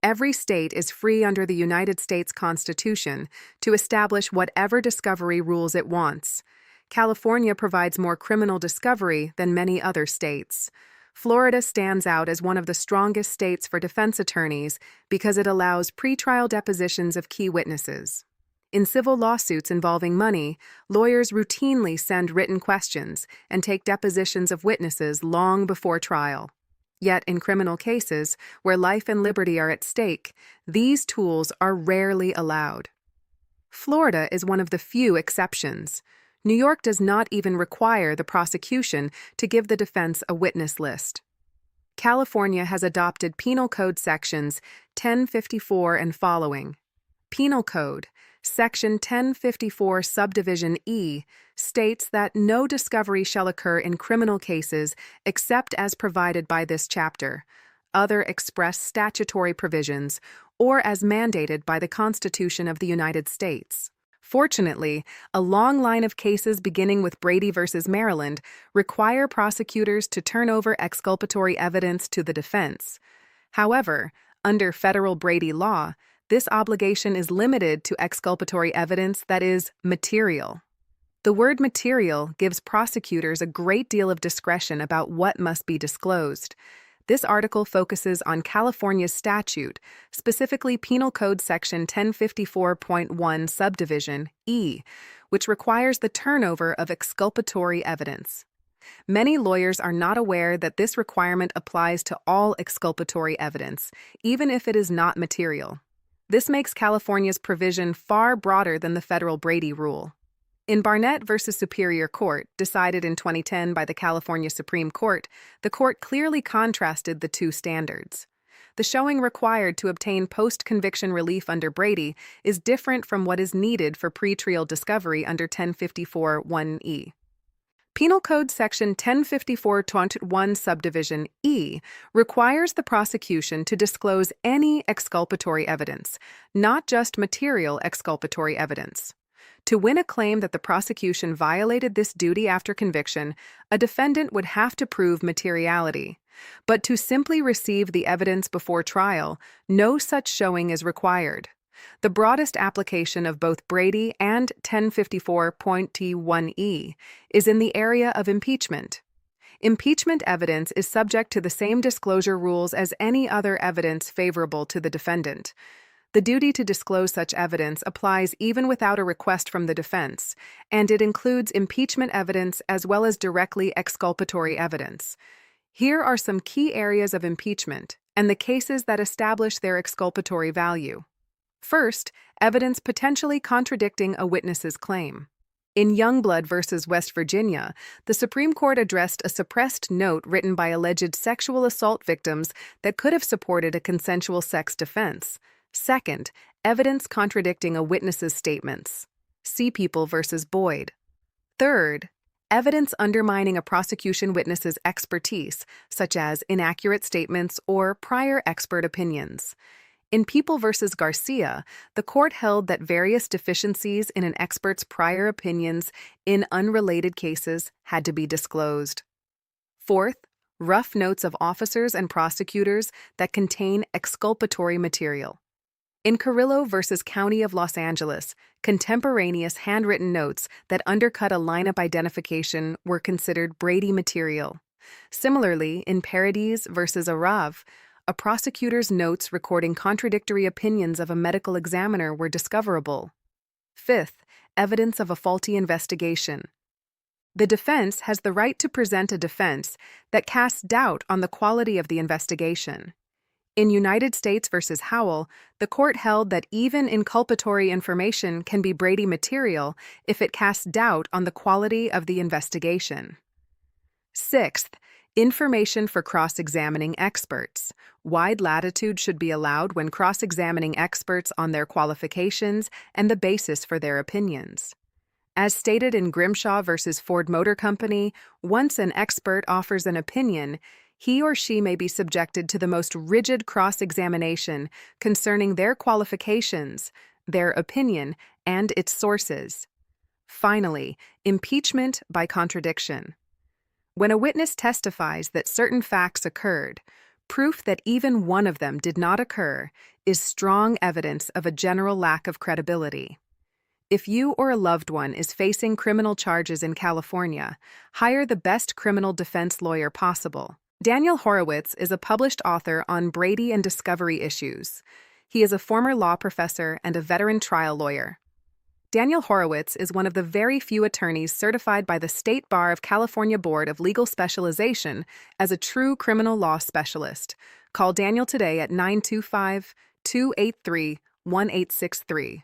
Every state is free under the United States Constitution to establish whatever discovery rules it wants. California provides more criminal discovery than many other states. Florida stands out as one of the strongest states for defense attorneys because it allows pretrial depositions of key witnesses. In civil lawsuits involving money, lawyers routinely send written questions and take depositions of witnesses long before trial. Yet in criminal cases, where life and liberty are at stake, these tools are rarely allowed. Florida is one of the few exceptions. New York does not even require the prosecution to give the defense a witness list. California has adopted Penal Code sections 1054 and following. Penal Code, Section 1054 Subdivision E, states that no discovery shall occur in criminal cases except as provided by this chapter, other express statutory provisions, or as mandated by the Constitution of the United States. Fortunately, a long line of cases beginning with Brady v. Maryland require prosecutors to turn over exculpatory evidence to the defense. However, under federal Brady law, this obligation is limited to exculpatory evidence that is material. The word material gives prosecutors a great deal of discretion about what must be disclosed. This article focuses on California's statute, specifically Penal Code Section 1054.1 Subdivision E, which requires the turnover of exculpatory evidence. Many lawyers are not aware that this requirement applies to all exculpatory evidence, even if it is not material. This makes California's provision far broader than the federal Brady rule. In Barnett v. Superior Court, decided in 2010 by the California Supreme Court, the court clearly contrasted the two standards. The showing required to obtain post-conviction relief under Brady is different from what is needed for pretrial discovery under 1054(1)E. Penal Code Section 1054.1 Subdivision E requires the prosecution to disclose any exculpatory evidence, not just material exculpatory evidence. To win a claim that the prosecution violated this duty after conviction, a defendant would have to prove materiality. But to simply receive the evidence before trial, no such showing is required. The broadest application of both Brady and 1054.1E is in the area of impeachment. Impeachment evidence is subject to the same disclosure rules as any other evidence favorable to the defendant. The duty to disclose such evidence applies even without a request from the defense, and it includes impeachment evidence as well as directly exculpatory evidence. Here are some key areas of impeachment and the cases that establish their exculpatory value. First, evidence potentially contradicting a witness's claim. In Youngblood v. West Virginia, the Supreme Court addressed a suppressed note written by alleged sexual assault victims that could have supported a consensual sex defense. Second, evidence contradicting a witness's statements. See People v. Boyd. Third, evidence undermining a prosecution witness's expertise, such as inaccurate statements or prior expert opinions. In People v. Garcia, the court held that various deficiencies in an expert's prior opinions in unrelated cases had to be disclosed. Fourth, rough notes of officers and prosecutors that contain exculpatory material. In Carrillo v. County of Los Angeles, contemporaneous handwritten notes that undercut a lineup identification were considered Brady material. Similarly, in Paradis v. Arav, a prosecutor's notes recording contradictory opinions of a medical examiner were discoverable. Fifth, evidence of a faulty investigation. The defense has the right to present a defense that casts doubt on the quality of the investigation. In United States v. Howell, the court held that even inculpatory information can be Brady material if it casts doubt on the quality of the investigation. Sixth, information for cross-examining experts. Wide latitude should be allowed when cross-examining experts on their qualifications and the basis for their opinions. As stated in Grimshaw v. Ford Motor Company, once an expert offers an opinion, he or she may be subjected to the most rigid cross-examination concerning their qualifications, their opinion, and its sources. Finally, impeachment by contradiction. When a witness testifies that certain facts occurred, Proof that even one of them did not occur is strong evidence of a general lack of credibility. If you or a loved one is facing criminal charges in California, hire the best criminal defense lawyer possible. Daniel Horowitz is a published author on Brady and discovery issues. He is a former law professor and a veteran trial lawyer. Daniel Horowitz is one of the very few attorneys certified by the State Bar of California Board of Legal Specialization as a true criminal law specialist. Call Daniel today at 925-283-1863.